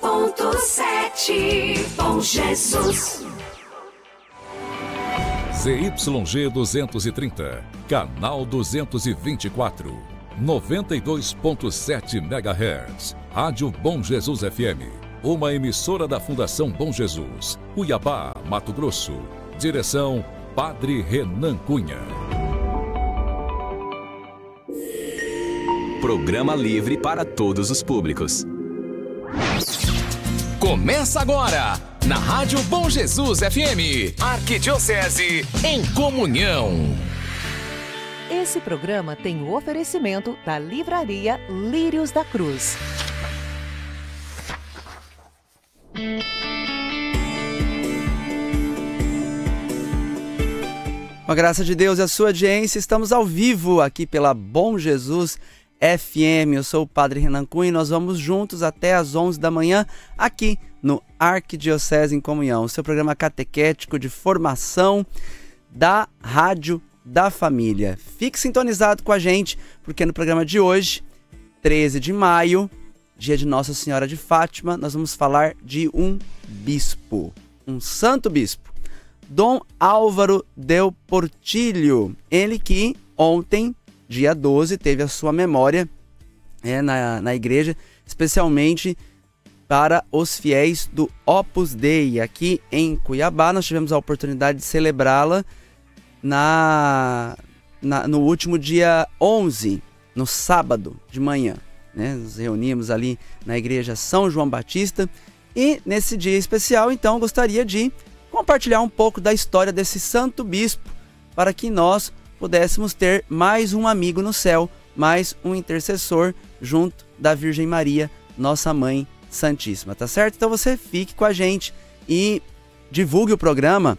Bom Jesus. ZYG 230, canal 224, 92.7 MHz, Rádio Bom Jesus FM, uma emissora da Fundação Bom Jesus, Cuiabá, Mato Grosso. Direção, Padre Renan Cunha. Programa livre para todos os públicos. Começa agora, na Rádio Bom Jesus FM, Arquidiocese em Comunhão. Esse programa tem o oferecimento da Livraria Lírios da Cruz. Com a graça de Deus e a sua audiência, estamos ao vivo aqui pela Bom Jesus FM. Eu sou o Padre Renan Cunha e nós vamos juntos até às 11 da manhã aqui no Arquidiocese em Comunhão, seu programa catequético de formação da Rádio da Família. Fique sintonizado com a gente, porque no programa de hoje, 13 de maio, dia de Nossa Senhora de Fátima, nós vamos falar de um bispo, um santo bispo, Dom Álvaro del Portillo. Ele que ontem, dia 12, teve a sua memória na igreja, especialmente para os fiéis do Opus Dei. Aqui em Cuiabá, nós tivemos a oportunidade de celebrá-la no último dia 11, no sábado de manhã. Nos reunimos ali na igreja São João Batista e nesse dia especial, então, gostaria de compartilhar um pouco da história desse santo bispo para que nós pudéssemos ter mais um amigo no céu, mais um intercessor junto da Virgem Maria, nossa Mãe Santíssima, tá certo? Então você fique com a gente e divulgue o programa,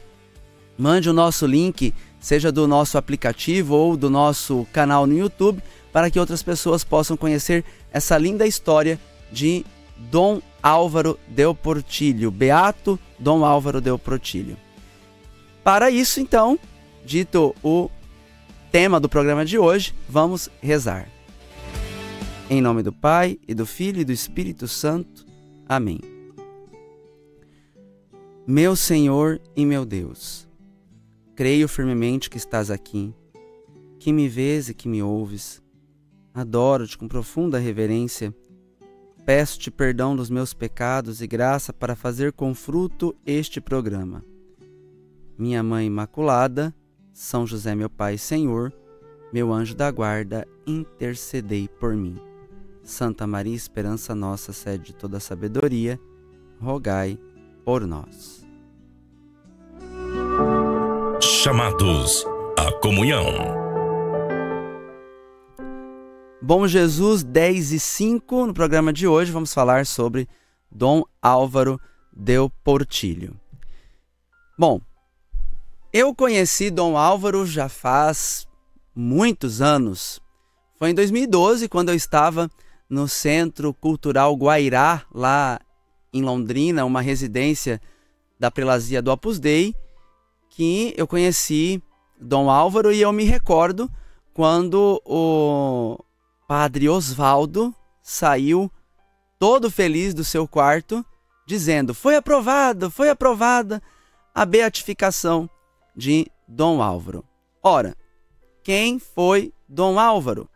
mande o nosso link, seja do nosso aplicativo ou do nosso canal no YouTube, para que outras pessoas possam conhecer essa linda história de Dom Álvaro del Portillo, Beato Dom Álvaro del Portillo. Para isso, então, dito o tema do programa de hoje, vamos rezar. Em nome do Pai, e do Filho e do Espírito Santo. Amém. Meu Senhor e meu Deus, creio firmemente que estás aqui, que me vês e que me ouves. Adoro-te com profunda reverência. Peço-te perdão dos meus pecados e graça para fazer com fruto este programa. Minha Mãe Imaculada, São José, meu Pai e Senhor, meu anjo da guarda, intercedei por mim. Santa Maria, esperança nossa, sede de toda sabedoria, rogai por nós. Chamados à comunhão. Bom Jesus, 10h05, no programa de hoje vamos falar sobre Dom Álvaro del Portillo. Bom, eu conheci Dom Álvaro já faz muitos anos. Foi em 2012, quando eu estava no Centro Cultural Guairá, lá em Londrina, uma residência da prelazia do Opus Dei, que eu conheci Dom Álvaro e eu me recordo quando o Padre Osvaldo saiu todo feliz do seu quarto, dizendo: foi aprovada a beatificação de Dom Álvaro. Ora, quem foi Dom Álvaro?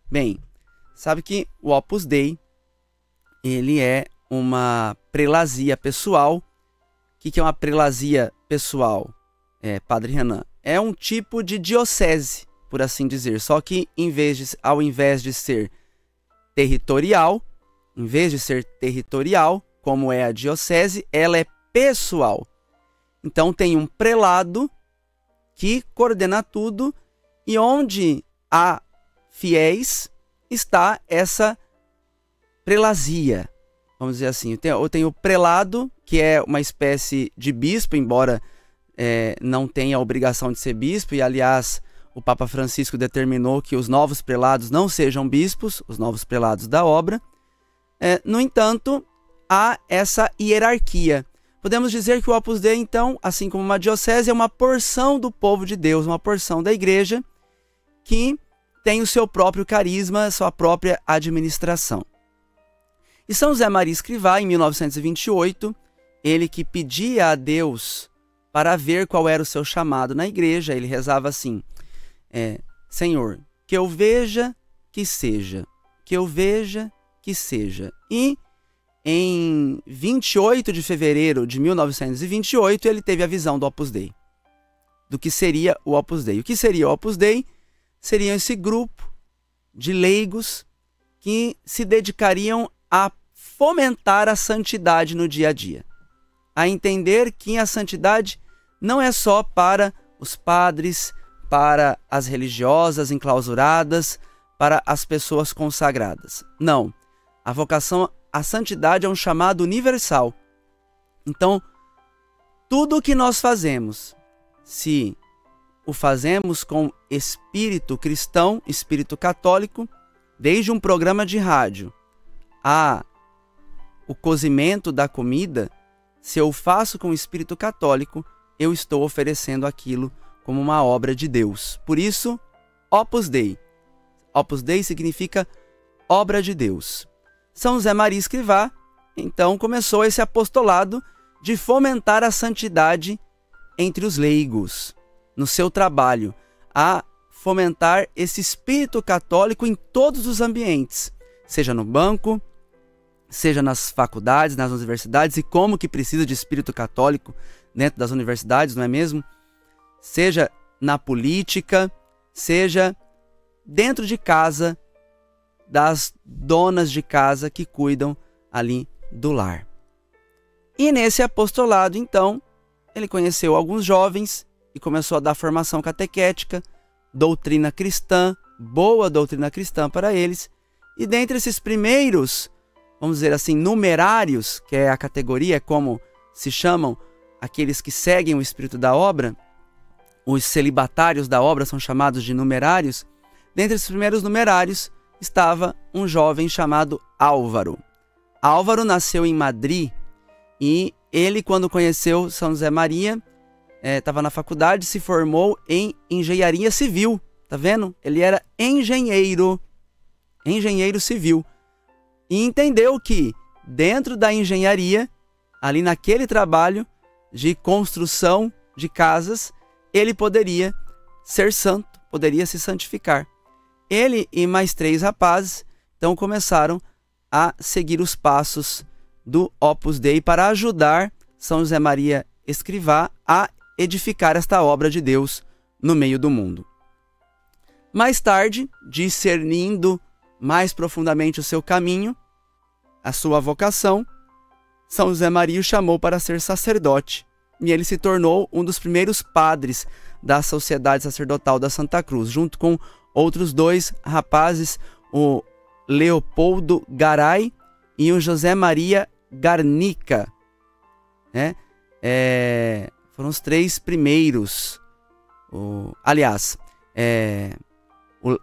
Bem, sabe que o Opus Dei, ele é uma prelazia pessoal. O que é uma prelazia pessoal, Padre Renan? É um tipo de diocese, por assim dizer, só que ao invés de ser territorial, como é a diocese, ela é pessoal. Então tem um prelado que coordena tudo e onde há fiéis está essa prelazia, vamos dizer assim. Eu tenho o prelado, que é uma espécie de bispo, embora não tenha a obrigação de ser bispo, e aliás o Papa Francisco determinou que os novos prelados não sejam bispos, os novos prelados da obra. No entanto, há essa hierarquia. Podemos dizer que o Opus Dei, então, assim como uma diocese, é uma porção do povo de Deus, uma porção da igreja que tem o seu próprio carisma, a sua própria administração. E São José Maria Escrivá, em 1928, ele que pedia a Deus para ver qual era o seu chamado na igreja, ele rezava assim, Senhor, que eu veja, que seja, que eu veja, que seja. E em 28 de fevereiro de 1928, ele teve a visão do Opus Dei, do que seria o Opus Dei. O que seria o Opus Dei? Seria esse grupo de leigos que se dedicariam a fomentar a santidade no dia a dia, a entender que a santidade não é só para os padres, para as religiosas enclausuradas, para as pessoas consagradas. Não, a vocação à santidade é um chamado universal. Então, tudo o que nós fazemos, se o fazemos com espírito cristão, espírito católico, desde um programa de rádio a o cozimento da comida, se eu faço com espírito católico, eu estou oferecendo aquilo como uma obra de Deus. Por isso, Opus Dei. Opus Dei significa obra de Deus. São José Maria Escrivá, então, começou esse apostolado de fomentar a santidade entre os leigos, no seu trabalho, a fomentar esse espírito católico em todos os ambientes, seja no banco, seja nas faculdades, nas universidades, e como que precisa de espírito católico dentro das universidades, não é mesmo? Seja na política, seja dentro de casa, das donas de casa que cuidam ali do lar. E nesse apostolado, então, ele conheceu alguns jovens e começou a dar formação catequética, doutrina cristã, boa doutrina cristã para eles. E dentre esses primeiros, vamos dizer assim, numerários, que é a categoria, como se chamam aqueles que seguem o espírito da obra, os celibatários da obra são chamados de numerários. Dentre esses primeiros numerários estava um jovem chamado Álvaro. Álvaro nasceu em Madrid e ele, quando conheceu São José Maria, estava na faculdade, se formou em engenharia civil. Tá vendo? Ele era engenheiro civil. E entendeu que dentro da engenharia, ali naquele trabalho de construção de casas, ele poderia ser santo, poderia se santificar. Ele e mais 3 rapazes, então, começaram a seguir os passos do Opus Dei para ajudar São José Maria Escrivá a edificar esta obra de Deus no meio do mundo. Mais tarde, discernindo mais profundamente o seu caminho, a sua vocação, São José Maria o chamou para ser sacerdote, e ele se tornou um dos primeiros padres da Sociedade Sacerdotal da Santa Cruz, junto com outros 2 rapazes, o Leopoldo Garay e o José Maria Garnica, né? Foram os 3 primeiros. O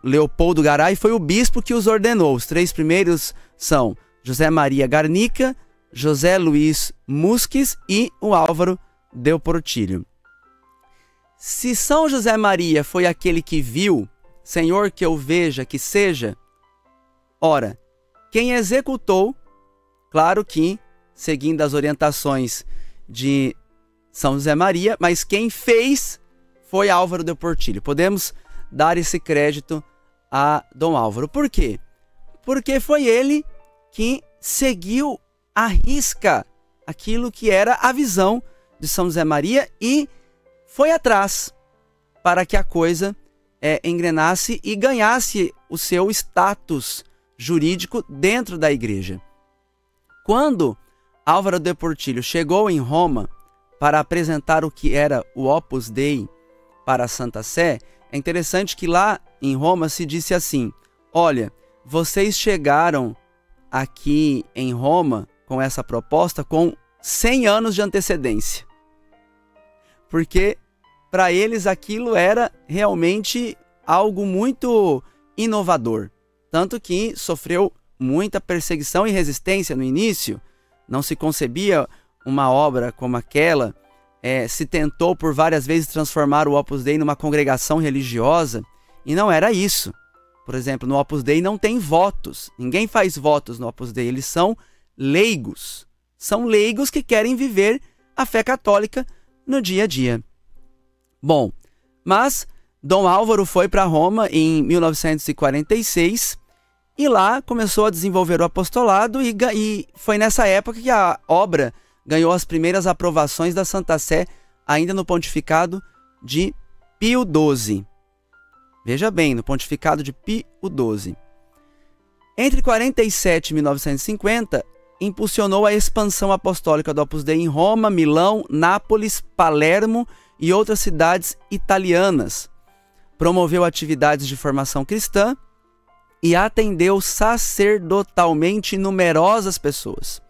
Leopoldo Garay foi o bispo que os ordenou. Os 3 primeiros são José Maria Garnica, José Luiz Musques e o Álvaro Del Portillo. Se São José Maria foi aquele que viu, Senhor, que eu veja, que seja, ora, quem executou, claro que seguindo as orientações de São José Maria, mas quem fez foi Álvaro Del Portillo. Podemos dar esse crédito a Dom Álvaro. Por quê? Porque foi ele que seguiu à risca aquilo que era a visão de São José Maria e foi atrás para que a coisa engrenasse e ganhasse o seu status jurídico dentro da igreja. Quando Álvaro Del Portillo chegou em Roma para apresentar o que era o Opus Dei para a Santa Sé, é interessante que lá em Roma se disse assim: olha, vocês chegaram aqui em Roma com essa proposta com 100 anos de antecedência. Porque para eles aquilo era realmente algo muito inovador. Tanto que sofreu muita perseguição e resistência no início. Não se concebia uma obra como aquela. Se tentou por várias vezes transformar o Opus Dei numa congregação religiosa. E não era isso. Por exemplo, no Opus Dei não tem votos. Ninguém faz votos no Opus Dei. Eles são leigos. São leigos que querem viver a fé católica no dia a dia. Bom, mas Dom Álvaro foi para Roma em 1946 e lá começou a desenvolver o apostolado e foi nessa época que a obra ganhou as primeiras aprovações da Santa Sé, ainda no pontificado de Pio XII. Veja bem, no pontificado de Pio XII. Entre 47 e 1950, impulsionou a expansão apostólica do Opus Dei em Roma, Milão, Nápoles, Palermo e outras cidades italianas. Promoveu atividades de formação cristã e atendeu sacerdotalmente numerosas pessoas.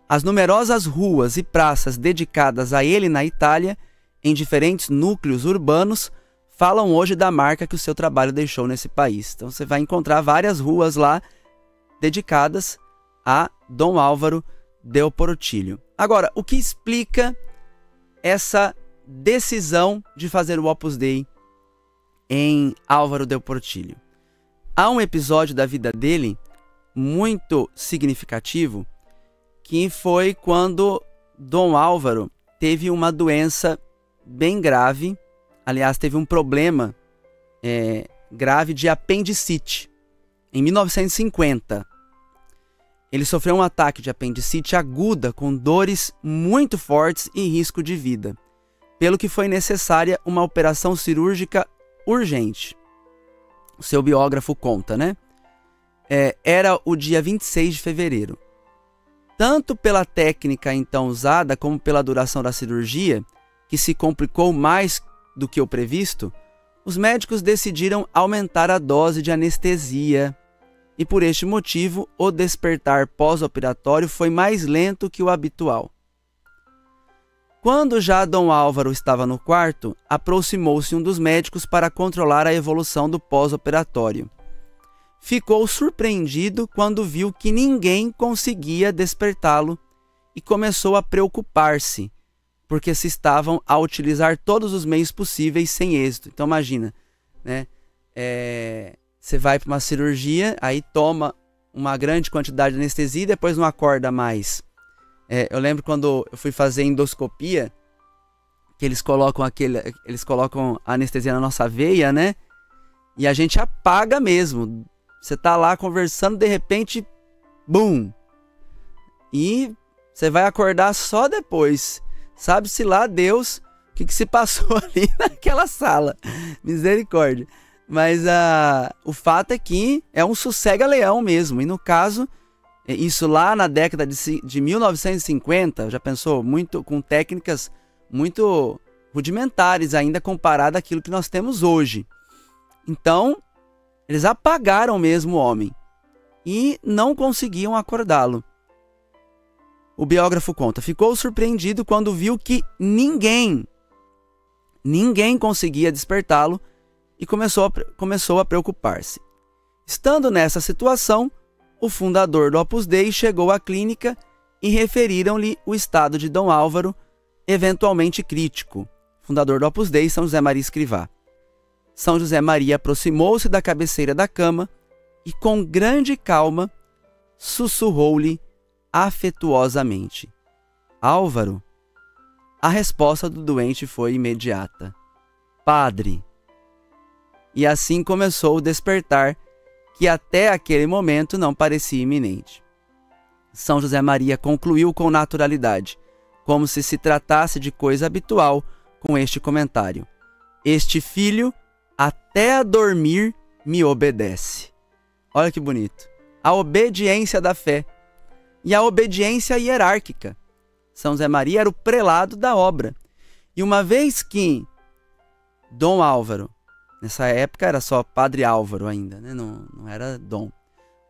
As numerosas ruas e praças dedicadas a ele na Itália, em diferentes núcleos urbanos, falam hoje da marca que o seu trabalho deixou nesse país. Então você vai encontrar várias ruas lá dedicadas a Dom Álvaro del Portillo. Agora, o que explica essa decisão de fazer o Opus Dei em Álvaro del Portillo? Há um episódio da vida dele muito significativo, que foi quando Dom Álvaro teve uma doença bem grave. Aliás, teve um problema grave de apendicite. Em 1950, ele sofreu um ataque de apendicite aguda com dores muito fortes e risco de vida, pelo que foi necessária uma operação cirúrgica urgente. O seu biógrafo conta, né? Era o dia 26 de fevereiro. Tanto pela técnica então usada, como pela duração da cirurgia, que se complicou mais do que o previsto, os médicos decidiram aumentar a dose de anestesia e, por este motivo, o despertar pós-operatório foi mais lento que o habitual. Quando já Dom Álvaro estava no quarto, aproximou-se um dos médicos para controlar a evolução do pós-operatório. Ficou surpreendido quando viu que ninguém conseguia despertá-lo e começou a preocupar-se, porque se estavam a utilizar todos os meios possíveis sem êxito. Então imagina, né? Você vai para uma cirurgia, aí toma uma grande quantidade de anestesia e depois não acorda mais. Eu lembro quando eu fui fazer endoscopia, que eles colocam a anestesia na nossa veia, né? E a gente apaga mesmo. Você tá lá conversando, de repente, bum! E você vai acordar só depois. Sabe-se lá Deus o que se passou ali naquela sala. Misericórdia. Mas o fato é que é um sossega-leão mesmo. E no caso, isso lá na década de 1950, já pensou, muito com técnicas muito rudimentares ainda comparado àquilo que nós temos hoje. Então, eles apagaram mesmo o homem e não conseguiam acordá-lo. O biógrafo conta, ficou surpreendido quando viu que ninguém conseguia despertá-lo e começou a preocupar-se. Estando nessa situação, o fundador do Opus Dei chegou à clínica e referiram-lhe o estado de Dom Álvaro, eventualmente crítico. Fundador do Opus Dei, São José Maria Escrivá. São José Maria aproximou-se da cabeceira da cama e, com grande calma, sussurrou-lhe afetuosamente: Álvaro. A resposta do doente foi imediata: Padre. E assim começou o despertar, que até aquele momento não parecia iminente. São José Maria concluiu com naturalidade, como se se tratasse de coisa habitual, com este comentário: Este filho, até a dormir, me obedece. Olha que bonito. A obediência da fé e a obediência hierárquica. São José Maria era o prelado da obra. E uma vez que Dom Álvaro, nessa época era só Padre Álvaro ainda, né? Não era Dom.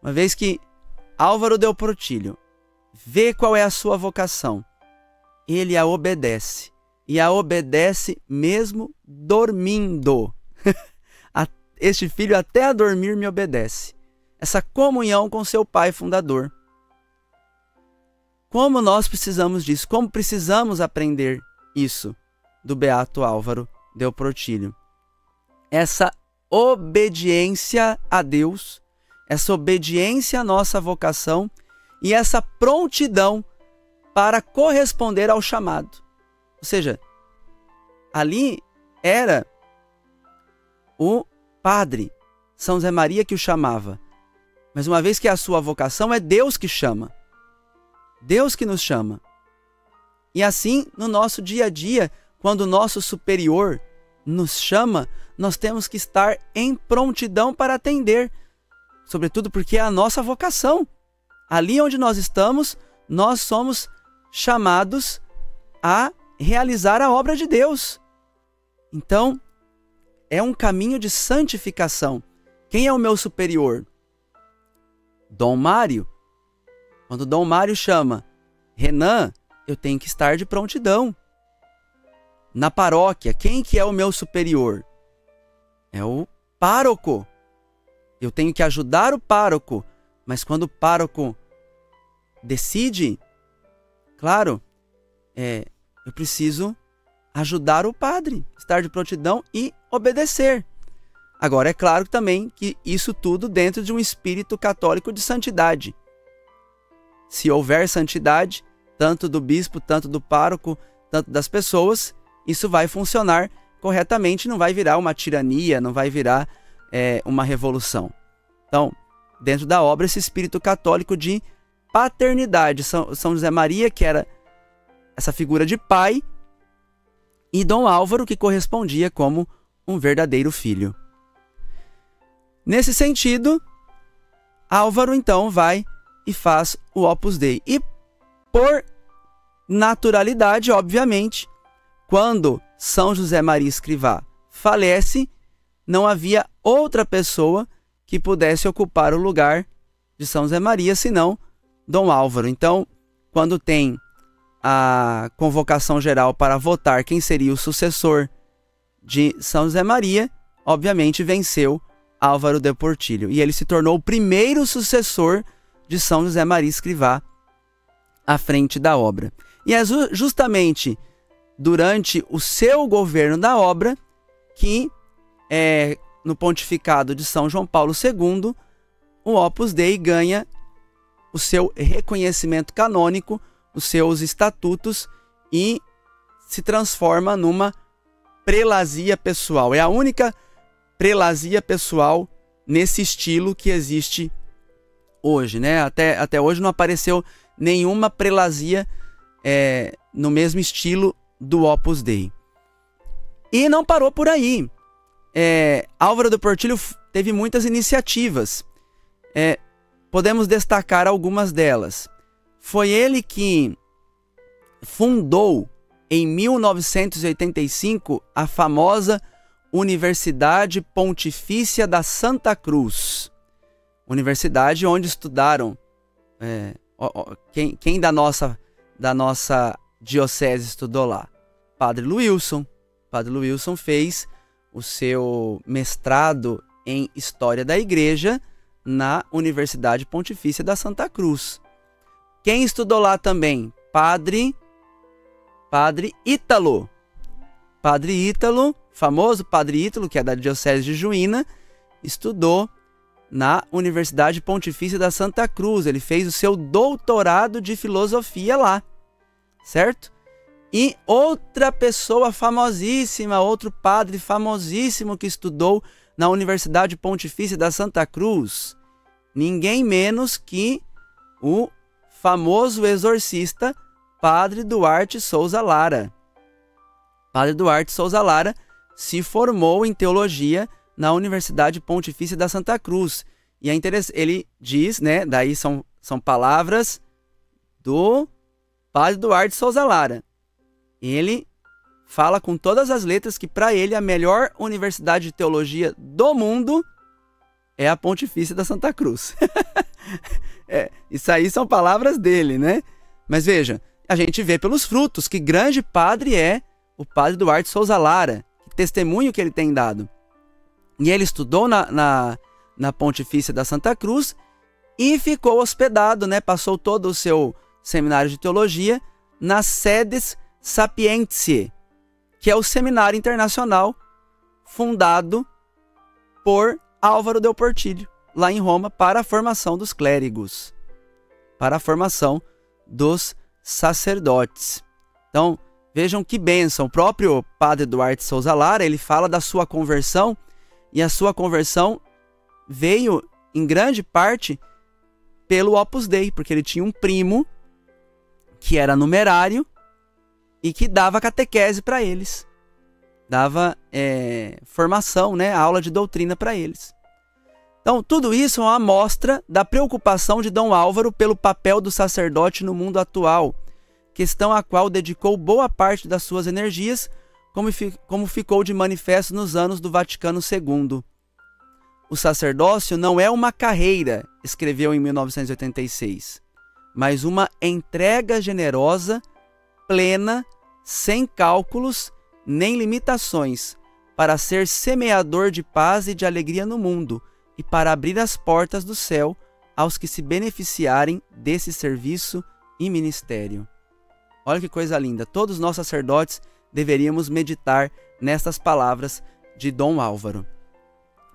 Uma vez que Álvaro del Portillo vê qual é a sua vocação, ele a obedece. E a obedece mesmo dormindo. Este filho até a dormir me obedece. Essa comunhão com seu pai fundador. Como nós precisamos disso? Como precisamos aprender isso do Beato Álvaro del Portillo? Essa obediência a Deus, essa obediência à nossa vocação e essa prontidão para corresponder ao chamado. Ou seja, ali era o padre, São José Maria, que o chamava. Mas uma vez que a sua vocação, é Deus que chama. Deus que nos chama. E assim, no nosso dia a dia, quando o nosso superior nos chama, nós temos que estar em prontidão para atender. Sobretudo porque é a nossa vocação. Ali onde nós estamos, nós somos chamados a realizar a obra de Deus. Então, é um caminho de santificação. Quem é o meu superior? Dom Mário. Quando Dom Mário chama Renan, eu tenho que estar de prontidão. Na paróquia, quem que é o meu superior? É o pároco. Eu tenho que ajudar o pároco, mas quando o pároco decide, claro, eu preciso ajudar o padre, estar de prontidão e obedecer. Agora, é claro também que isso tudo dentro de um espírito católico de santidade. Se houver santidade, tanto do bispo, tanto do pároco, tanto das pessoas, isso vai funcionar corretamente, não vai virar uma tirania, não vai virar uma revolução. Então, dentro da obra, esse espírito católico de paternidade, São José Maria, que era essa figura de pai, e Dom Álvaro, que correspondia como um verdadeiro filho. Nesse sentido, Álvaro então vai e faz o Opus Dei. E por naturalidade, obviamente, quando São José Maria Escrivá falece, não havia outra pessoa que pudesse ocupar o lugar de São José Maria, senão Dom Álvaro. Então, quando tem a convocação geral para votar quem seria o sucessor de São José Maria, obviamente venceu Álvaro de Portillo. E ele se tornou o primeiro sucessor de São José Maria Escrivá à frente da obra. E é justamente durante o seu governo da obra que, no pontificado de São João Paulo II, o Opus Dei ganha o seu reconhecimento canônico, os seus estatutos, e se transforma numa prelazia pessoal. É a única prelazia pessoal nesse estilo que existe hoje, né? Até hoje não apareceu nenhuma prelazia no mesmo estilo do Opus Dei. E não parou por aí. Álvaro de Portillo teve muitas iniciativas. Podemos destacar algumas delas. Foi ele que fundou, em 1985, a famosa Universidade Pontifícia da Santa Cruz. Universidade onde estudaram... quem da nossa diocese estudou lá? Padre Luilson. Padre Luilson fez o seu mestrado em História da Igreja na Universidade Pontifícia da Santa Cruz. Quem estudou lá também? Padre Ítalo. Padre Ítalo, famoso Padre Ítalo, que é da Diocese de Juína, estudou na Universidade Pontifícia da Santa Cruz. Ele fez o seu doutorado de filosofia lá, certo? E outra pessoa famosíssima, outro padre famosíssimo que estudou na Universidade Pontifícia da Santa Cruz, ninguém menos que o famoso exorcista Padre Duarte Souza Lara. Padre Duarte Souza Lara se formou em teologia na Universidade Pontifícia da Santa Cruz. E é interessante, ele diz, né, daí são palavras do Padre Duarte Souza Lara. Ele fala com todas as letras que para ele a melhor universidade de teologia do mundo é a Pontifícia da Santa Cruz. Isso aí são palavras dele, né? Mas veja, a gente vê pelos frutos que grande padre é o Padre Duarte Souza Lara, que testemunho que ele tem dado. E ele estudou na Pontifícia da Santa Cruz e ficou hospedado, né? Passou todo o seu seminário de teologia nas sedes Sapientiae, que é o seminário internacional fundado por Álvaro de Portillo, lá em Roma, para a formação dos clérigos. para a formação dos sacerdotes. Então, vejam que bênção. O próprio padre Duarte Souza Lara, ele fala da sua conversão, e a sua conversão veio, em grande parte, pelo Opus Dei, porque ele tinha um primo que era numerário e que dava catequese para eles. Dava formação, né, aula de doutrina para eles. Então, tudo isso é uma amostra da preocupação de Dom Álvaro pelo papel do sacerdote no mundo atual, questão a qual dedicou boa parte das suas energias, como ficou de manifesto nos anos do Vaticano II. O sacerdócio não é uma carreira, escreveu em 1986, mas uma entrega generosa, plena, sem cálculos nem limitações, para ser semeador de paz e de alegria no mundo e para abrir as portas do céu aos que se beneficiarem desse serviço e ministério. Olha que coisa linda! Todos nós sacerdotes deveríamos meditar nestas palavras de Dom Álvaro.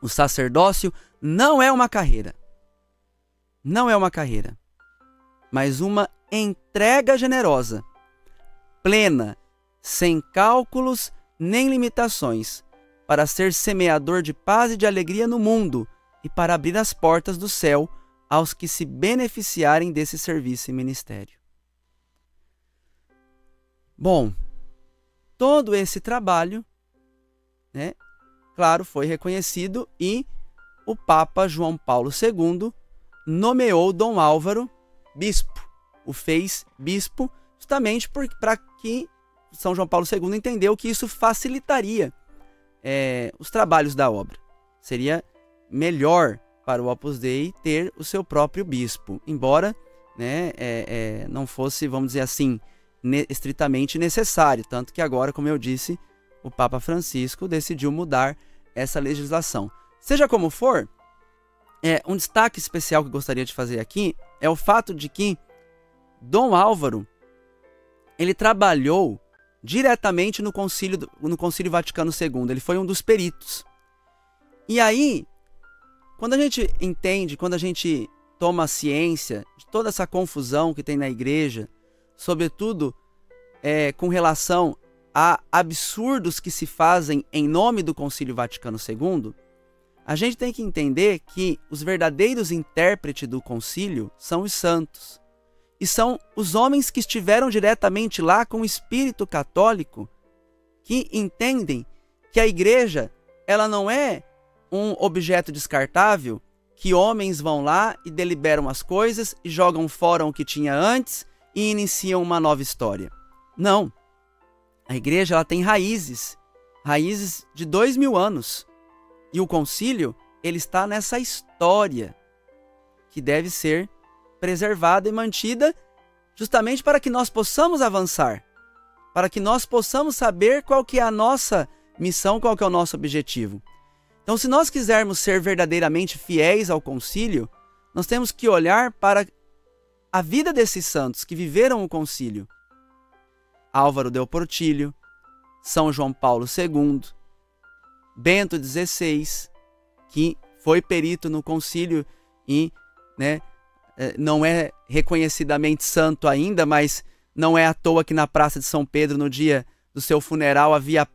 O sacerdócio não é uma carreira. Não é uma carreira, mas uma entrega generosa, plena, sem cálculos nem limitações, para ser semeador de paz e de alegria no mundo e para abrir as portas do céu aos que se beneficiarem desse serviço e ministério. Bom, todo esse trabalho, né, claro, foi reconhecido e o Papa João Paulo II nomeou Dom Álvaro bispo, o fez bispo, justamente para que São João Paulo II entendeu que isso facilitaria os trabalhos da obra. Seria melhor para o Opus Dei ter o seu próprio bispo, embora, né, não fosse, vamos dizer assim, estritamente necessário, tanto que agora, como eu disse, o Papa Francisco decidiu mudar essa legislação. Seja como for, um destaque especial que gostaria de fazer aqui é o fato de que Dom Álvaro, ele trabalhou diretamente no Concílio Vaticano II, ele foi um dos peritos. E aí, quando a gente entende, quando a gente toma ciência de toda essa confusão que tem na igreja, sobretudo com relação a absurdos que se fazem em nome do Concílio Vaticano II, a gente tem que entender que os verdadeiros intérpretes do concílio são os santos. E são os homens que estiveram diretamente lá com o espírito católico, que entendem que a igreja, ela não é um objeto descartável, que homens vão lá e deliberam as coisas e jogam fora o que tinha antes e iniciam uma nova história. Não. A igreja, ela tem raízes de 2000 anos. E o concílio, ele está nessa história que deve ser preservada e mantida justamente para que nós possamos avançar, para que nós possamos saber qual que é a nossa missão, qual que é o nosso objetivo. Então, se nós quisermos ser verdadeiramente fiéis ao concílio, nós temos que olhar para a vida desses santos que viveram o concílio. Álvaro Del Portillo, São João Paulo II, Bento XVI, que foi perito no concílio e, né, não é reconhecidamente santo ainda, mas não é à toa que na Praça de São Pedro, no dia do seu funeral, havia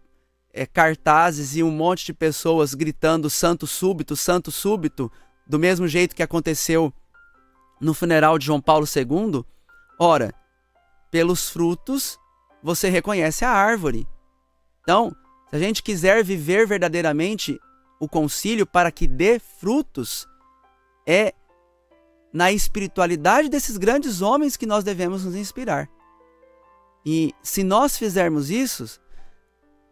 cartazes e um monte de pessoas gritando santo súbito, do mesmo jeito que aconteceu no funeral de João Paulo II. Ora, pelos frutos você reconhece a árvore. Então, se a gente quiser viver verdadeiramente o concílio para que dê frutos, é na espiritualidade desses grandes homens que nós devemos nos inspirar. E se nós fizermos isso,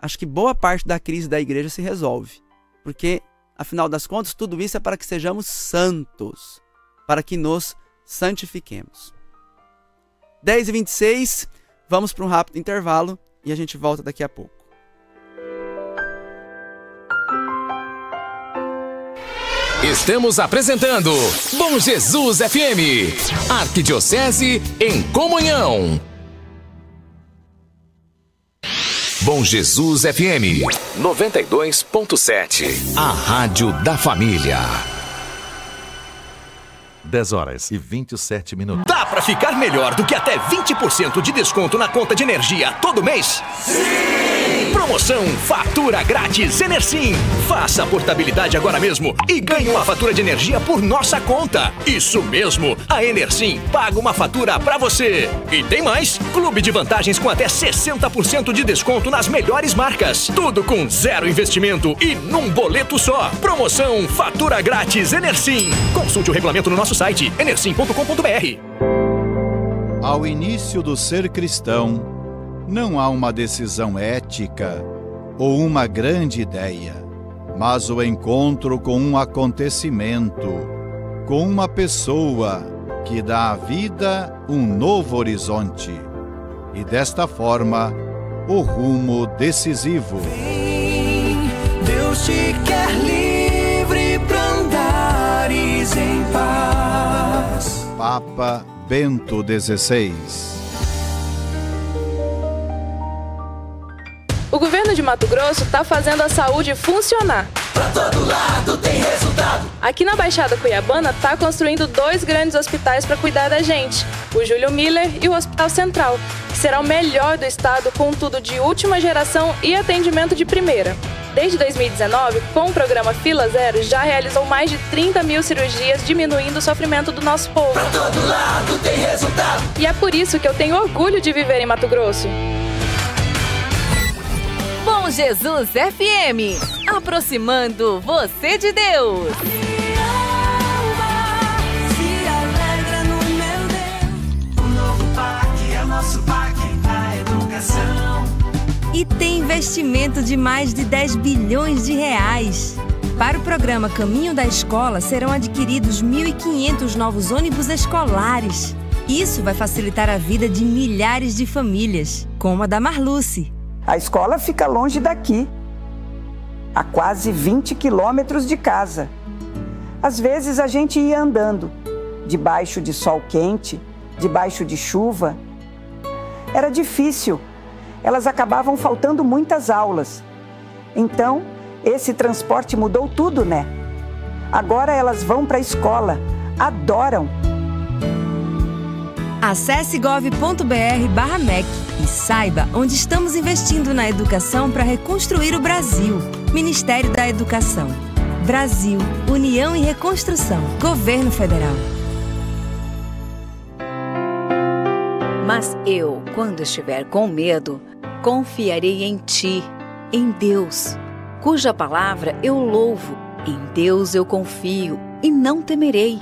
acho que boa parte da crise da igreja se resolve. Porque, afinal das contas, tudo isso é para que sejamos santos, para que nos santifiquemos. 10h26, vamos para um rápido intervalo e a gente volta daqui a pouco. Estamos apresentando Bom Jesus FM, Arquidiocese em Comunhão. Bom Jesus FM 92.7, a rádio da família. 10h27. Dá pra ficar melhor do que até 20% de desconto na conta de energia todo mês? Sim! Promoção Fatura Grátis Enersim. Faça a portabilidade agora mesmo e ganhe uma fatura de energia por nossa conta. Isso mesmo, a Enersim paga uma fatura pra você. E tem mais, clube de vantagens com até 60% de desconto nas melhores marcas. Tudo com zero investimento e num boleto só. Promoção Fatura Grátis Enersim. Consulte o regulamento no nosso site enersim.com.br. Ao início do ser cristão, não há uma decisão ética ou uma grande ideia, mas o encontro com um acontecimento, com uma pessoa que dá à vida um novo horizonte e, desta forma, o rumo decisivo. Deus te quer livre pra andares em paz. Papa Bento XVI. O governo de Mato Grosso está fazendo a saúde funcionar. Pra todo lado tem resultado. Aqui na Baixada Cuiabana está construindo 2 grandes hospitais para cuidar da gente. O Júlio Miller e o Hospital Central, que será o melhor do estado com tudo de última geração e atendimento de primeira. Desde 2019, com o programa Fila Zero, já realizou mais de 30 mil cirurgias, diminuindo o sofrimento do nosso povo. Pra todo lado tem resultado. E é por isso que eu tenho orgulho de viver em Mato Grosso. Bom Jesus FM, aproximando você de Deus. Se alegra no meu Deus. O novo PAC é o nosso PAC da educação. E tem investimento de mais de 10 bilhões de reais. Para o programa Caminho da Escola, serão adquiridos 1.500 novos ônibus escolares. Isso vai facilitar a vida de milhares de famílias, como a da Marluce. A escola fica longe daqui, a quase 20 quilômetros de casa. Às vezes a gente ia andando, debaixo de sol quente, debaixo de chuva. Era difícil, elas acabavam faltando muitas aulas. Então, esse transporte mudou tudo, né? Agora elas vão para a escola, adoram. Acesse gov.br/MEC e saiba onde estamos investindo na educação para reconstruir o Brasil. Ministério da Educação. Brasil, União e Reconstrução. Governo Federal. Mas eu, quando estiver com medo, confiarei em Ti, em Deus, cuja palavra eu louvo. Em Deus eu confio e não temerei.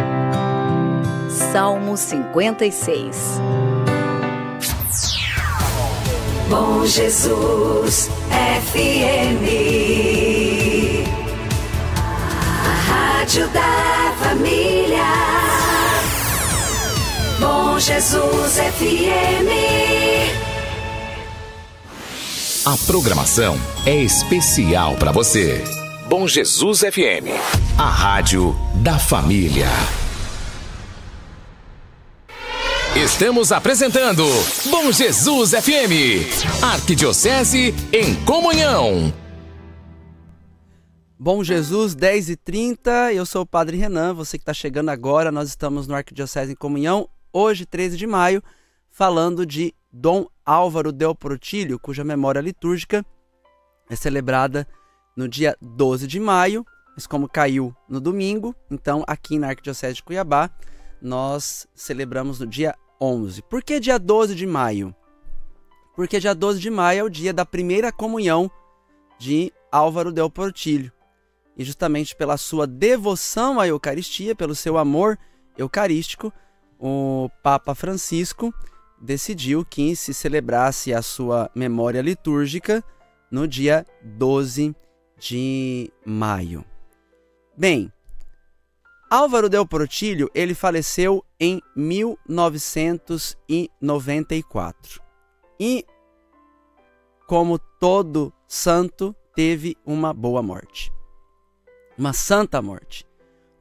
Salmo 56. Bom Jesus FM, a rádio da família. Bom Jesus FM. A programação é especial para você. Bom Jesus FM, a rádio da família. Estamos apresentando Bom Jesus FM, Arquidiocese em Comunhão. Bom Jesus, 10h30, eu sou o Padre Renan, você que está chegando agora, nós estamos no Arquidiocese em Comunhão, hoje, 13 de maio, falando de Dom Álvaro Del Portillo, cuja memória litúrgica é celebrada no dia 12 de maio, mas como caiu no domingo, então aqui na Arquidiocese de Cuiabá, nós celebramos no dia 11. Por que dia 12 de maio? Porque dia 12 de maio é o dia da primeira comunhão de Álvaro Del Portillo. E justamente pela sua devoção à Eucaristia, pelo seu amor eucarístico, o Papa Francisco decidiu que se celebrasse a sua memória litúrgica no dia 12 de maio. Bem, Álvaro Del Portillo, ele faleceu em 1994. E, como todo santo, teve uma boa morte. Uma santa morte.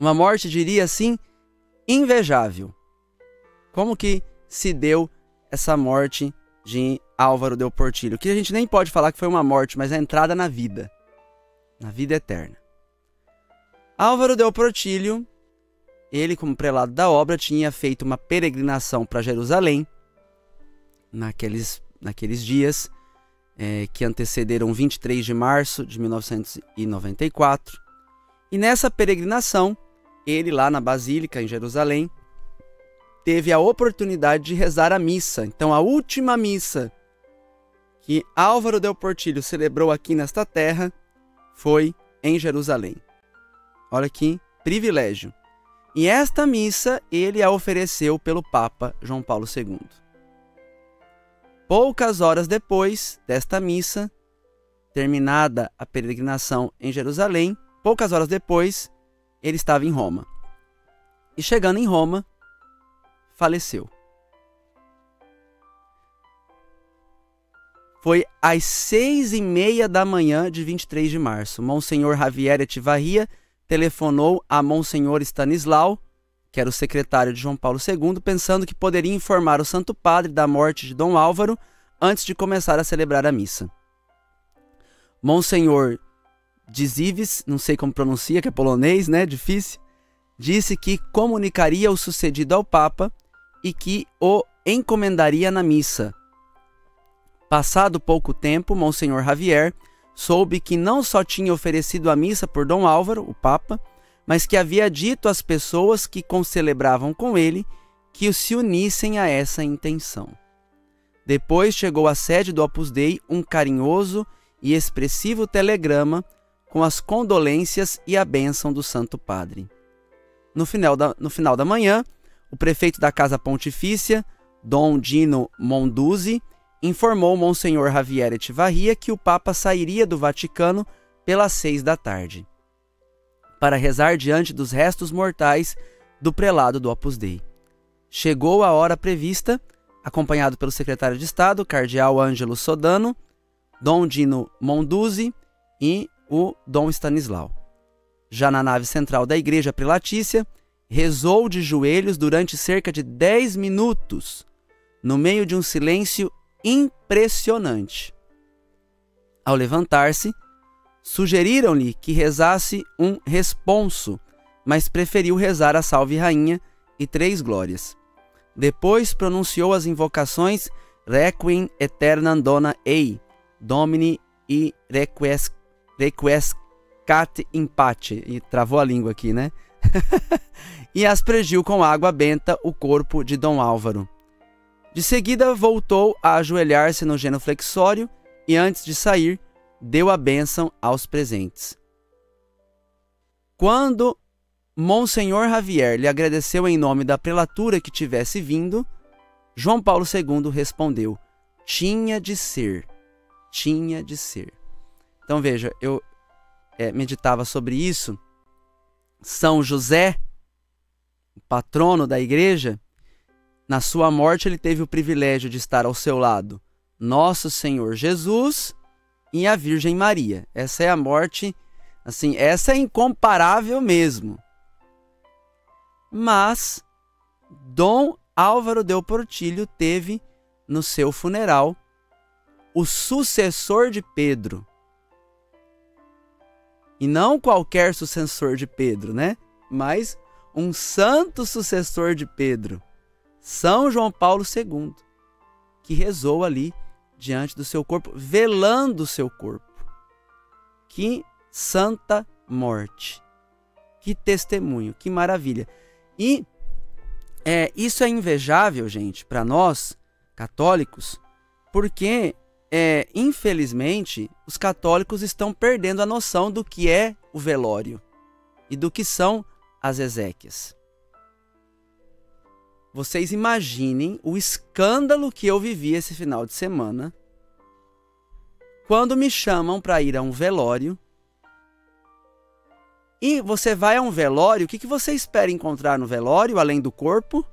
Uma morte, diria assim, invejável. Como que se deu essa morte de Álvaro Del Portillo? Que a gente nem pode falar que foi uma morte, mas a entrada na vida eterna. Álvaro Del Portillo, ele, como prelado da obra, tinha feito uma peregrinação para Jerusalém naqueles dias que antecederam 23 de março de 1994. E nessa peregrinação, ele lá na Basílica, em Jerusalém, teve a oportunidade de rezar a missa. Então, a última missa que Álvaro Del Portillo celebrou aqui nesta terra foi em Jerusalém. Olha que privilégio. E esta missa ele a ofereceu pelo Papa João Paulo II. Poucas horas depois desta missa, terminada a peregrinação em Jerusalém, poucas horas depois, ele estava em Roma. E chegando em Roma, faleceu. Foi às 6h30 da manhã de 23 de março. Monsenhor Javier Echevarria telefonou a Monsenhor Stanislau, que era o secretário de João Paulo II, pensando que poderia informar o Santo Padre da morte de Dom Álvaro antes de começar a celebrar a missa. Monsenhor Dziwisz, não sei como pronuncia, que é polonês, né? Difícil. Disse que comunicaria o sucedido ao Papa e que o encomendaria na missa. Passado pouco tempo, Monsenhor Javier soube que não só tinha oferecido a missa por Dom Álvaro, o Papa, mas que havia dito às pessoas que concelebravam com ele que se unissem a essa intenção. Depois chegou à sede do Opus Dei um carinhoso e expressivo telegrama com as condolências e a bênção do Santo Padre. No final da manhã, o prefeito da Casa Pontifícia, Dom Dino Monduzzi, informou Monsenhor Javier Echevarria que o Papa sairia do Vaticano pelas 6 da tarde, para rezar diante dos restos mortais do prelado do Opus Dei. Chegou a hora prevista, acompanhado pelo secretário de Estado, cardeal Ângelo Sodano, Dom Dino Monduzzi e o Dom Stanislau. Já na nave central da igreja prelatícia, rezou de joelhos durante cerca de 10 minutos, no meio de um silêncio impressionante. Ao levantar-se, sugeriram-lhe que rezasse um responso, mas preferiu rezar a Salve Rainha e 3 glórias. Depois pronunciou as invocações Requiem aeternam dona ei, Domini e requiescat in pace, e travou a língua aqui, né? E aspergiu com água benta o corpo de Dom Álvaro. De seguida voltou a ajoelhar-se no genuflexório e, antes de sair, deu a bênção aos presentes. Quando Monsenhor Javier lhe agradeceu em nome da prelatura que tivesse vindo, João Paulo II respondeu: tinha de ser, tinha de ser. Então veja, eu meditava sobre isso. São José, o patrono da igreja, na sua morte ele teve o privilégio de estar ao seu lado Nosso Senhor Jesus e a Virgem Maria. Essa é a morte, assim, essa é incomparável mesmo. Mas Dom Álvaro Del Portillo teve no seu funeral o sucessor de Pedro. E não qualquer sucessor de Pedro, né? Mas um santo sucessor de Pedro, São João Paulo II, que rezou ali diante do seu corpo, velando o seu corpo. Que santa morte! Que testemunho, que maravilha! E isso é invejável, gente, para nós, católicos, porque, infelizmente, os católicos estão perdendo a noção do que é o velório e do que são as exéquias. Vocês imaginem o escândalo que eu vivi esse final de semana quando me chamam para ir a um velório. E você vai a um velório, o que você espera encontrar no velório, além do corpo?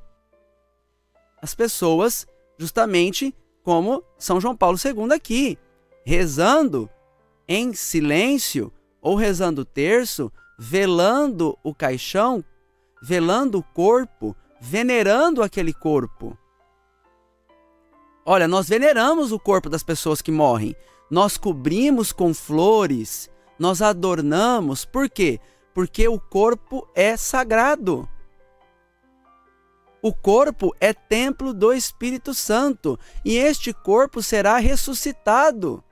As pessoas, justamente como São João Paulo II aqui, rezando em silêncio ou rezando o terço, velando o caixão, velando o corpo, venerando aquele corpo. Olha, nós veneramos o corpo das pessoas que morrem. Nós cobrimos com flores, nós adornamos. Por quê? Porque o corpo é sagrado. O corpo é templo do Espírito Santo e este corpo será ressuscitado.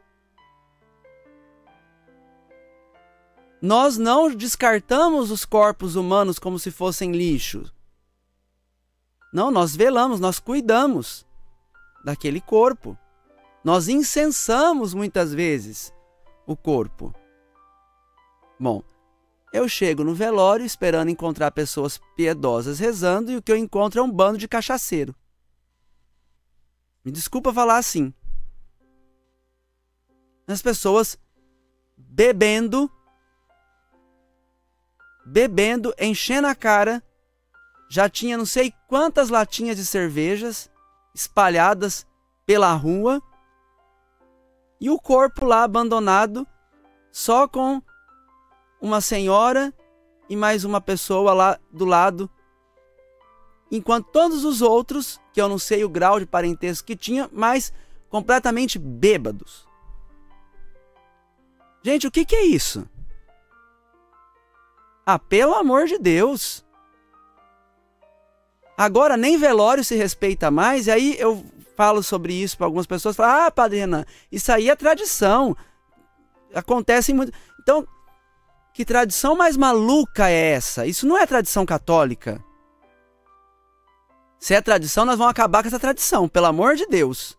Nós não descartamos os corpos humanos como se fossem lixo. Não, nós velamos, nós cuidamos daquele corpo. Nós incensamos muitas vezes o corpo. Bom, eu chego no velório esperando encontrar pessoas piedosas rezando e o que eu encontro é um bando de cachaceiro. Me desculpa falar assim. As pessoas bebendo, enchendo a cara. Já tinha não sei quantas latinhas de cervejas espalhadas pela rua. E o corpo lá abandonado, só com uma senhora e mais uma pessoa lá do lado. Enquanto todos os outros, que eu não sei o grau de parentesco que tinha, mas completamente bêbados. Gente, o que é isso? Ah, pelo amor de Deus! Agora nem velório se respeita mais, e aí eu falo sobre isso para algumas pessoas, falam, ah, Padre Renan, isso aí é tradição, acontece muito. Então, que tradição mais maluca é essa? Isso não é tradição católica. Se é tradição, nós vamos acabar com essa tradição, pelo amor de Deus.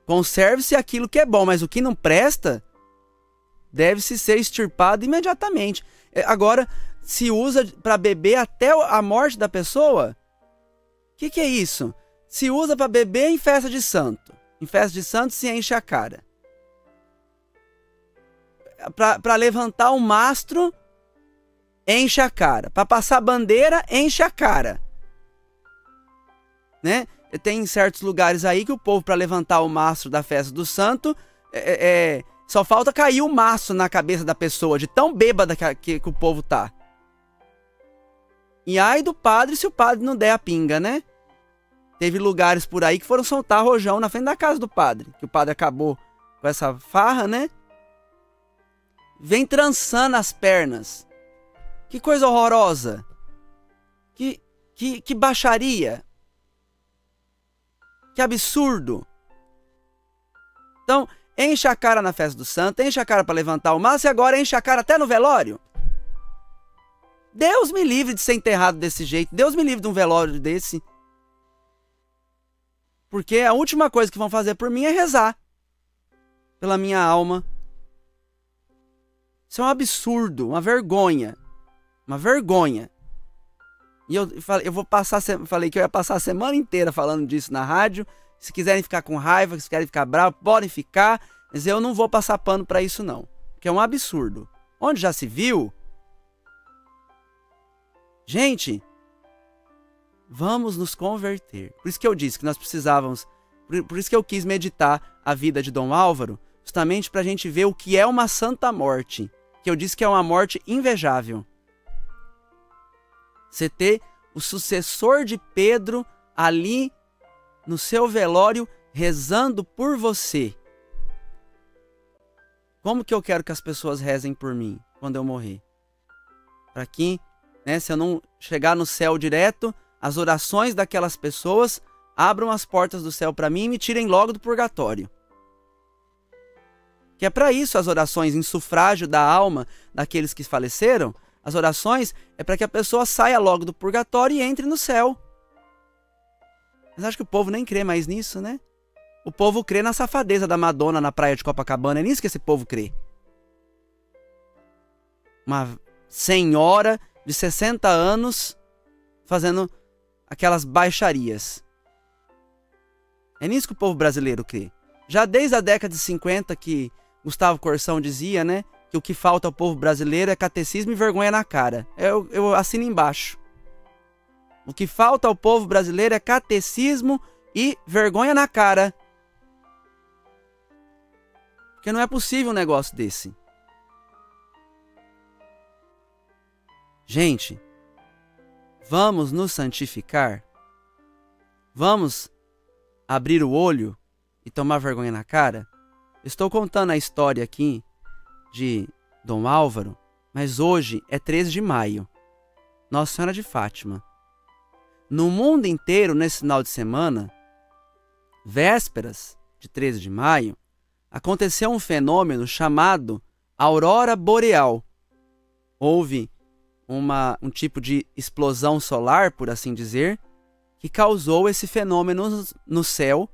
Conserve-se aquilo que é bom, mas o que não presta deve-se ser extirpado imediatamente. Agora, se usa para beber até a morte da pessoa? O que é isso? Se usa para beber em festa de santo. Em festa de santo se enche a cara. Para levantar um mastro, enche a cara. Para passar bandeira, enche a cara. Né? Tem certos lugares aí que o povo, para levantar o mastro da festa do santo, só falta cair o mastro na cabeça da pessoa, de tão bêbada que o povo tá. E ai do padre se o padre não der a pinga, né? Teve lugares por aí que foram soltar rojão na frente da casa do padre, que o padre acabou com essa farra, né? Vem trançando as pernas. Que coisa horrorosa. Que baixaria. Que absurdo. Então, enche a cara na festa do santo, enche a cara para levantar o mastro e agora enche a cara até no velório. Deus me livre de ser enterrado desse jeito. Deus me livre de um velório desse. Porque a última coisa que vão fazer por mim é rezar pela minha alma. Isso é um absurdo, uma vergonha. Uma vergonha. E eu falei que eu ia passar a semana inteira falando disso na rádio. Se quiserem ficar com raiva, se quiserem ficar bravos, podem ficar. Mas eu não vou passar pano para isso não. Porque é um absurdo. Onde já se viu? Gente, vamos nos converter. Por isso que eu disse que nós precisávamos... Por isso que eu quis meditar a vida de Dom Álvaro, justamente para a gente ver o que é uma santa morte. Que eu disse que é uma morte invejável. Você ter o sucessor de Pedro ali no seu velório rezando por você. Como que eu quero que as pessoas rezem por mim quando eu morrer? Para que, né, se eu não chegar no céu direto, as orações daquelas pessoas abram as portas do céu para mim e me tirem logo do purgatório. Que é para isso as orações em sufrágio da alma daqueles que faleceram. As orações é para que a pessoa saia logo do purgatório e entre no céu. Mas acho que o povo nem crê mais nisso, né? O povo crê na safadeza da Madonna na praia de Copacabana. É nisso que esse povo crê. Uma senhora de 60 anos fazendo aquelas baixarias. É nisso que o povo brasileiro crê. Já desde a década de 50 que Gustavo Corsão dizia, né? Que o que falta ao povo brasileiro é catecismo e vergonha na cara. Eu assino embaixo. O que falta ao povo brasileiro é catecismo e vergonha na cara. Porque não é possível um negócio desse. Gente, vamos nos santificar? Vamos abrir o olho e tomar vergonha na cara? Estou contando a história aqui de Dom Álvaro, mas hoje é 13 de maio, Nossa Senhora de Fátima. No mundo inteiro, nesse final de semana, vésperas de 13 de maio, aconteceu um fenômeno chamado aurora boreal. Houve um tipo de explosão solar, por assim dizer, que causou esse fenômeno no céu,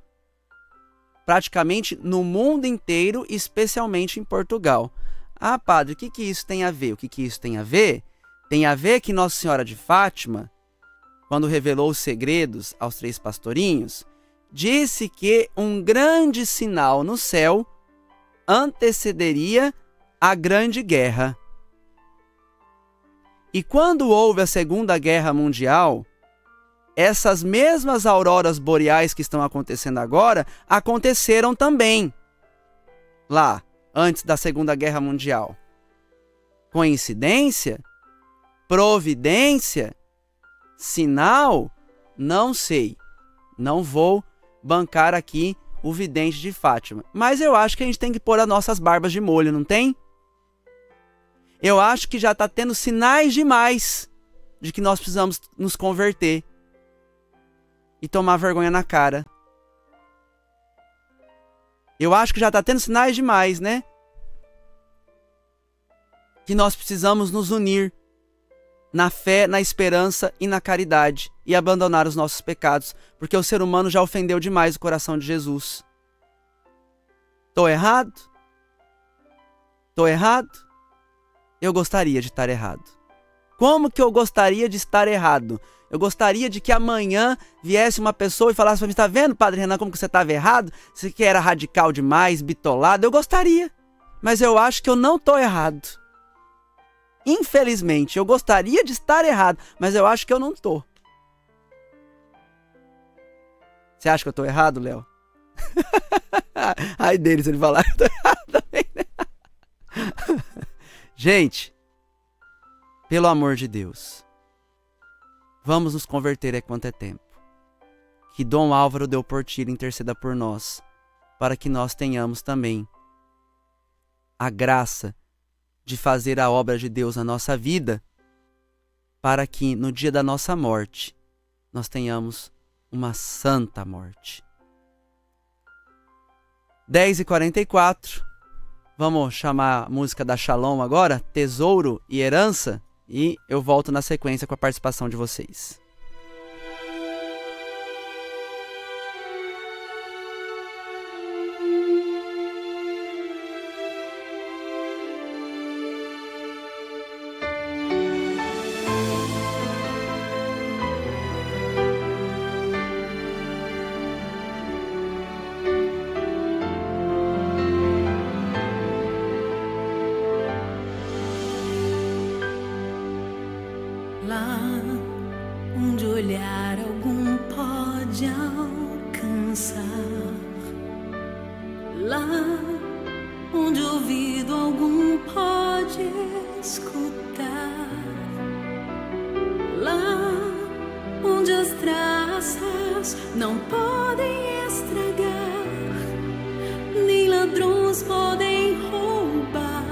praticamente no mundo inteiro, especialmente em Portugal. Ah, padre, o que isso tem a ver? O que isso tem a ver? Tem a ver que Nossa Senhora de Fátima, quando revelou os segredos aos 3 pastorinhos, disse que um grande sinal no céu antecederia a Grande Guerra. E quando houve a Segunda Guerra Mundial, essas mesmas auroras boreais que estão acontecendo agora, aconteceram também lá, antes da Segunda Guerra Mundial. Coincidência? Providência? Sinal? Não sei. Não vou bancar aqui o vidente de Fátima. Mas eu acho que a gente tem que pôr as nossas barbas de molho, não tem? Eu acho que já está tendo sinais demais de que nós precisamos nos converter e tomar vergonha na cara. Eu acho que já está tendo sinais demais, né? Que nós precisamos nos unir na fé, na esperança e na caridade e abandonar os nossos pecados, porque o ser humano já ofendeu demais o coração de Jesus. Tô errado? Tô errado? Eu gostaria de estar errado. Como que eu gostaria de estar errado? Eu gostaria de que amanhã viesse uma pessoa e falasse para mim: tá vendo, Padre Renan, como que você estava errado? Você que era radical demais, bitolado. Eu gostaria, mas eu acho que eu não estou errado. Infelizmente, eu gostaria de estar errado, mas eu acho que eu não estou. Você acha que eu estou errado, Léo? Ai deles, ele falar que eu estou errado também, né? Gente, pelo amor de Deus, vamos nos converter enquanto é tempo. Que Dom Álvaro Del Portillo interceda por nós, para que nós tenhamos também a graça de fazer a obra de Deus na nossa vida, para que no dia da nossa morte nós tenhamos uma santa morte. 10h44, vamos chamar a música da Shalom agora, Tesouro e Herança, e eu volto na sequência com a participação de vocês. Lá onde olhar algum pode alcançar, lá onde ouvido algum pode escutar, lá onde as traças não podem estragar, nem ladrões podem roubar,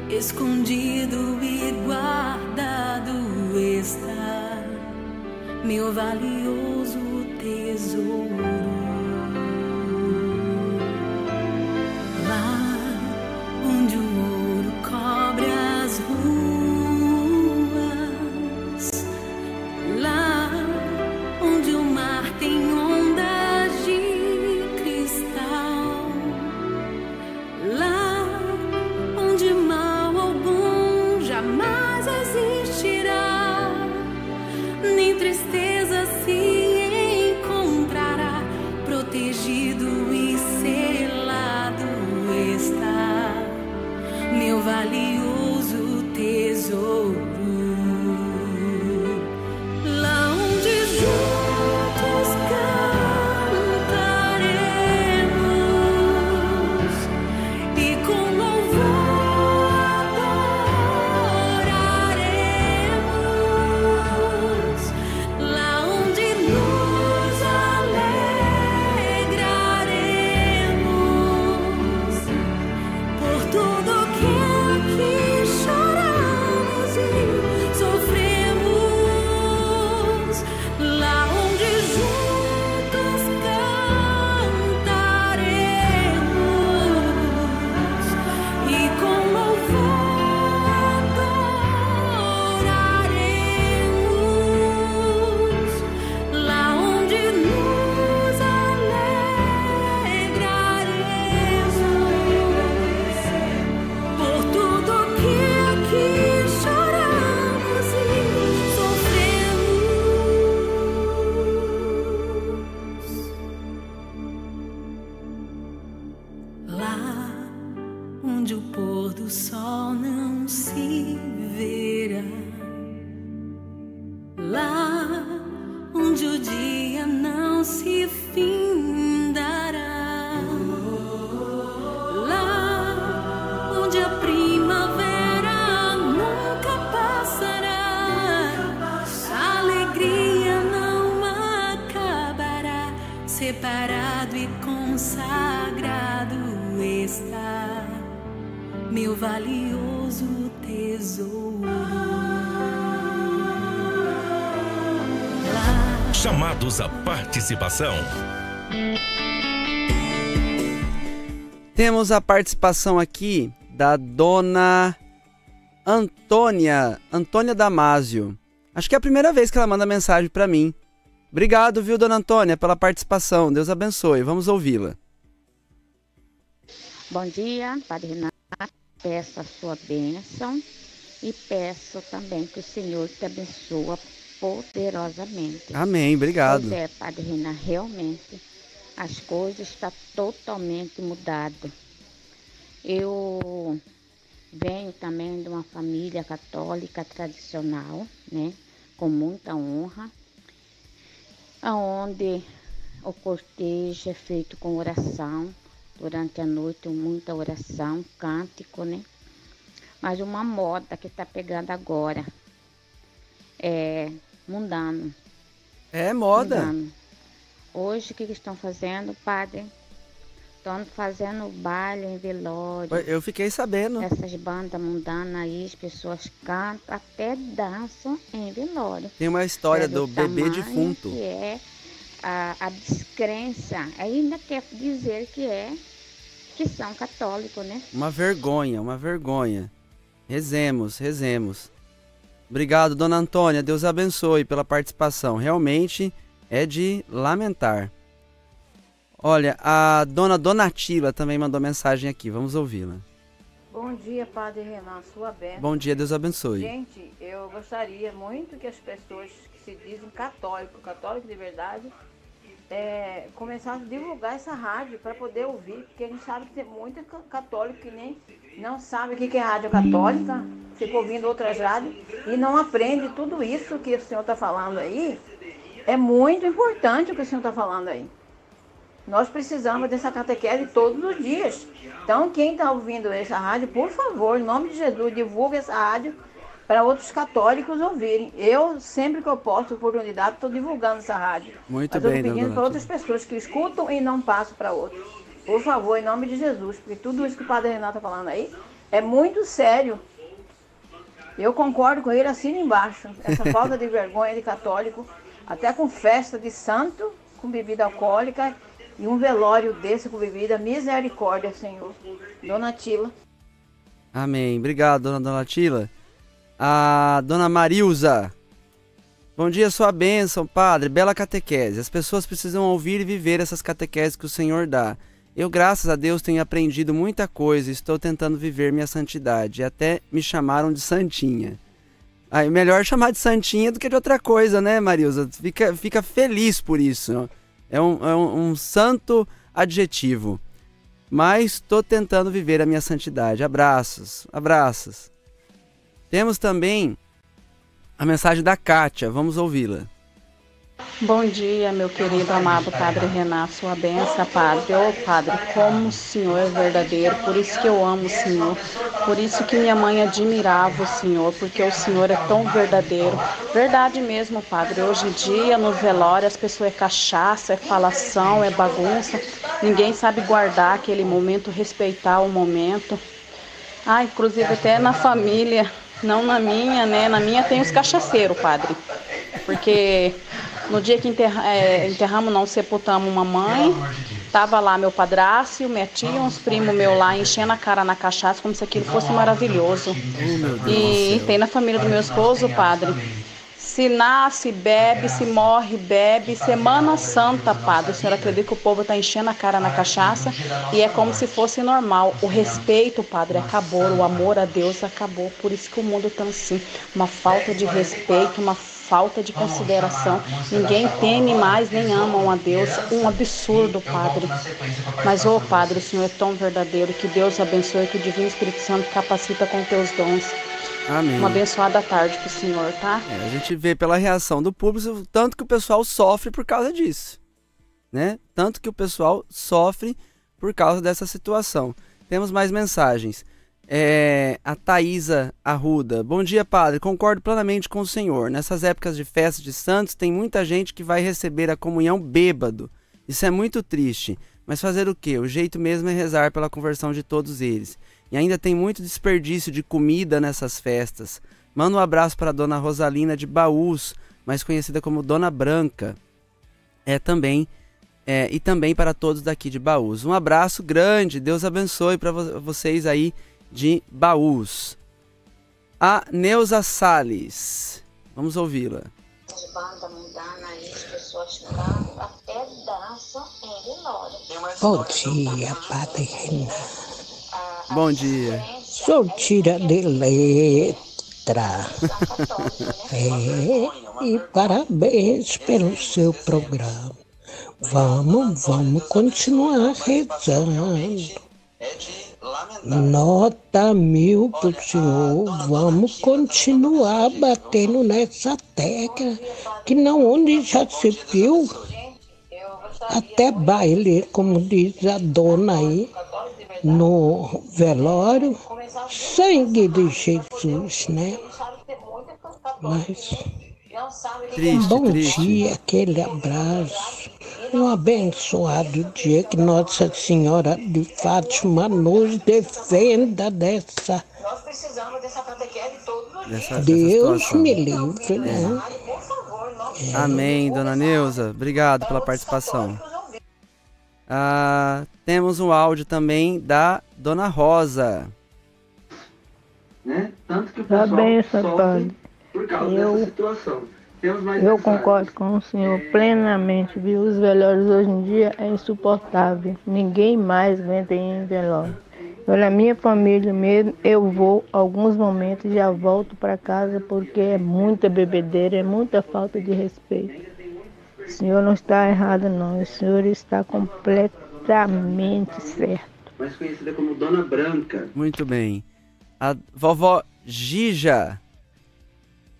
escondido e guardado está meu valioso tesouro. Lá onde o ouro cobre as ruas, lá onde o mar tem ondas de cristal, lá onde mal algum jamais existirá, nem tristeza se encontrará, protegido e selado está meu valioso tesouro. Lá onde juntos cantaremos e com louvor adoraremos, lá onde nos alegraremos onde o pôr do sol não se verá, lá onde o dia não se findará, lá onde a primavera nunca passará, a alegria não acabará, separado e consagrado está meu valioso tesouro. Chamados à participação. Temos a participação aqui da dona Antônia Damasio. Acho que é a primeira vez que ela manda mensagem para mim. Obrigado, viu, dona Antônia, pela participação. Deus abençoe. Vamos ouvi-la. Bom dia, Padre Renato. Peço a sua bênção e peço também que o Senhor te abençoe poderosamente. Amém, obrigado. Pois é, Padre Renato, realmente as coisas estão totalmente mudadas. Eu venho também de uma família católica tradicional, né, com muita honra, onde o cortejo é feito com oração. Durante a noite, muita oração, cântico, né? Mas uma moda que está pegando agora é mundano. É moda? Mundano. Hoje, o que estão fazendo, padre? Estão fazendo baile em velório. Eu fiquei sabendo. Essas bandas mundanas aí, as pessoas cantam, até dançam em velório. Tem uma história do bebê defunto. Que é a descrença. Ainda quer dizer que são católicos, né? Uma vergonha. Rezemos. Obrigado, dona Antônia. Deus abençoe pela participação. Realmente é de lamentar. Olha, a dona Donatila também mandou mensagem aqui. Vamos ouvi-la. Bom dia, Padre Renan, sua bênção. Bom dia, Deus abençoe. Gente, eu gostaria muito que as pessoas que se dizem católico de verdade, começassem a divulgar essa rádio para poder ouvir, porque a gente sabe que tem muito católico que nem não sabe o que é rádio católica, fica ouvindo outras rádios e não aprende tudo isso que o senhor está falando aí. É muito importante o que o senhor está falando aí. Nós precisamos dessa catequese todos os dias. Então, quem está ouvindo essa rádio, por favor, em nome de Jesus, divulgue essa rádio para outros católicos ouvirem. Eu, sempre que eu posso, oportunidade, estou divulgando essa rádio. Muito Mas bem, eu estou pedindo dona para outras pessoas que escutam e não passam para outros. Por favor, em nome de Jesus, porque tudo isso que o Padre Renato está falando aí é muito sério. Eu concordo com ele, assino embaixo. Essa falta de vergonha de católico, até com festa de santo, com bebida alcoólica, e um velório desse com bebida, misericórdia, Senhor. Dona Tila. Amém. Obrigado, dona Donatila. A dona Marilza. Bom dia, sua bênção, padre. Bela catequese. As pessoas precisam ouvir e viver essas catequeses que o Senhor dá. Eu, graças a Deus, tenho aprendido muita coisa e estou tentando viver minha santidade. Até me chamaram de santinha. Aí, melhor chamar de santinha do que de outra coisa, né, Marilza? Fica feliz por isso. É um santo adjetivo. Mas estou tentando viver a minha santidade. Abraços. Temos também a mensagem da Kátia. Vamos ouvi-la. Bom dia, meu querido amado Padre Renato, sua benção, Padre. Ô Padre, como o Senhor é verdadeiro, por isso que eu amo o Senhor, por isso que minha mãe admirava o Senhor, porque o Senhor é tão verdadeiro. Verdade mesmo, Padre. Hoje em dia, no velório, as pessoas é cachaça, é falação, é bagunça. Ninguém sabe guardar aquele momento, respeitar o momento. Inclusive até na família, não na minha, né? Na minha tem os cachaceiros, Padre. Porque no dia que sepultamos uma mãe, tava lá meu padrasto, minha tia, uns primos meus lá, enchendo a cara na cachaça, como se aquilo fosse maravilhoso. E tem na família do meu esposo, Padre, se nasce, bebe, se morre, bebe. Semana Santa, Padre, o senhor acredita que o povo está enchendo a cara na cachaça e é como se fosse normal. O respeito, Padre, acabou, o amor a Deus acabou. Por isso que o mundo está assim, uma falta de respeito, uma falta falta de consideração. Ninguém teme mais, nem amam a Deus. Um absurdo, Padre. Mas, Padre, o Senhor é tão verdadeiro. Que Deus abençoe, que o Divino Espírito Santo capacita com teus dons. Amém. Uma abençoada tarde pro senhor, tá? A gente vê pela reação do público tanto que o pessoal sofre por causa disso, né? Tanto que o pessoal sofre por causa dessa situação. Temos mais mensagens. A Thaisa Arruda. Bom dia, padre. Concordo plenamente com o senhor. Nessas épocas de festas de santos, tem muita gente que vai receber a comunhão bêbado. Isso é muito triste. Mas fazer o quê? O jeito mesmo é rezar pela conversão de todos eles. E ainda tem muito desperdício de comida nessas festas. Manda um abraço para a dona Rosalina de Baús, mais conhecida como Dona Branca. E também para todos daqui de Baús. Um abraço grande, Deus abençoe para vocês aí de Baús. A Neuza Salles. Vamos ouvi-la. Bom dia, Padre Renato. Bom dia. Sou tira de letra. E parabéns pelo seu programa. Vamos continuar rezando. Nota 1000 pro senhor. Vamos continuar batendo nessa tecla. Que não onde já se viu. Até baile, como diz a dona aí. No velório, sangue de Jesus, né? Mas bom dia, aquele abraço, um abençoado dia, que Nossa Senhora de Fátima nos defenda dessa. Deus me livre, né? Amém, dona Neuza. Obrigado pela participação. Temos um áudio também da Dona Rosa. Parabéns, padre. Eu concordo com o senhor plenamente, viu? Os velórios hoje em dia é insuportável. Ninguém mais aguenta ir em velório. Olha, a minha família mesmo, eu vou alguns momentos e já volto para casa porque é muita bebedeira, é muita falta de respeito. O senhor não está errado, não. O senhor está completamente certo. Mais conhecida como Dona Branca. Muito bem. A vovó Gija.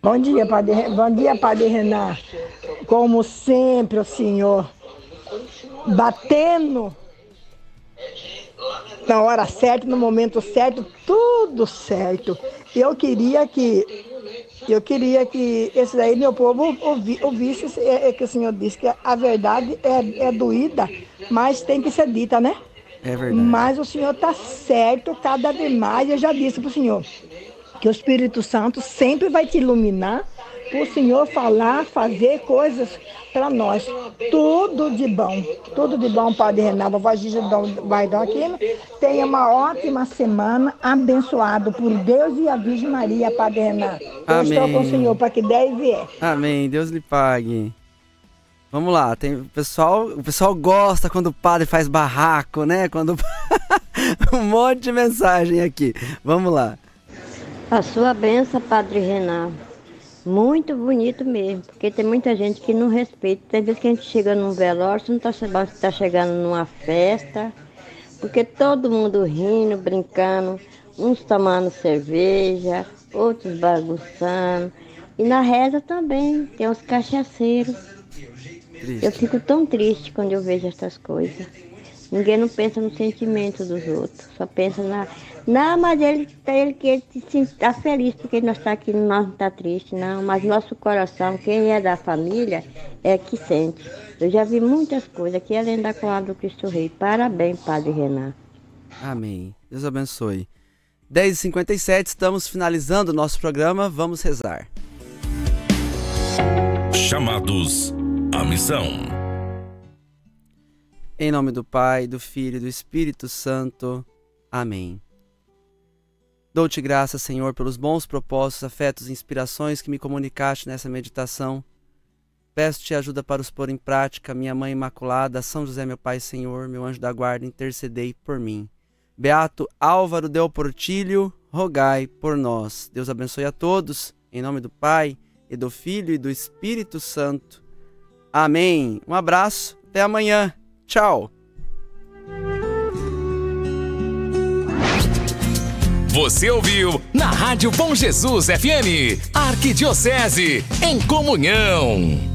Bom dia, Padre Renato. Como sempre, o senhor batendo na hora certa, no momento certo, tudo certo. Eu queria que esse daí, meu povo, ouvisse que o senhor disse que a verdade é doída, mas tem que ser dita, né? É verdade. Mas o senhor está certo cada vez mais. Eu já disse para o senhor que o Espírito Santo sempre vai te iluminar para o senhor falar, fazer coisas para nós. Tudo de bom, Padre Renato. Vovó Gija vai dar aquilo. Tenha uma ótima semana, abençoado por Deus e a Virgem Maria, Padre Renato. Eu Amém. estou com o senhor para que der e vier. Amém, Deus lhe pague. Vamos lá, o pessoal gosta quando o padre faz barraco, né? Um monte de mensagem aqui. Vamos lá. A sua bênção, Padre Renato. Muito bonito mesmo, porque tem muita gente que não respeita. Tem vezes que a gente chega num velório, você não está sabendo se está chegando numa festa, porque todo mundo rindo, brincando, uns tomando cerveja, outros bagunçando. E na reza também, tem os cachaceiros. Triste. Eu fico tão triste quando eu vejo essas coisas. Ninguém não pensa no sentimento dos outros, só pensa na... Não, mas ele está feliz porque nós está aqui, nós não está triste, não. Mas nosso coração, quem é da família, é que sente. Eu já vi muitas coisas aqui além da colada do Cristo Rei. Parabéns, Padre Renato. Amém. Deus abençoe. 10h57, estamos finalizando o nosso programa. Vamos rezar. Chamados à missão. Em nome do Pai, do Filho e do Espírito Santo. Amém. Dou-te graças, Senhor, pelos bons propósitos, afetos e inspirações que me comunicaste nessa meditação. Peço-te ajuda para os pôr em prática. Minha Mãe Imaculada, São José, meu Pai, Senhor, meu anjo da guarda, intercedei por mim. Beato Álvaro Del Portillo, rogai por nós. Deus abençoe a todos. Em nome do Pai, e do Filho e do Espírito Santo. Amém. Um abraço, até amanhã. Tchau. Você ouviu na Rádio Bom Jesus FM, Arquidiocese em Comunhão.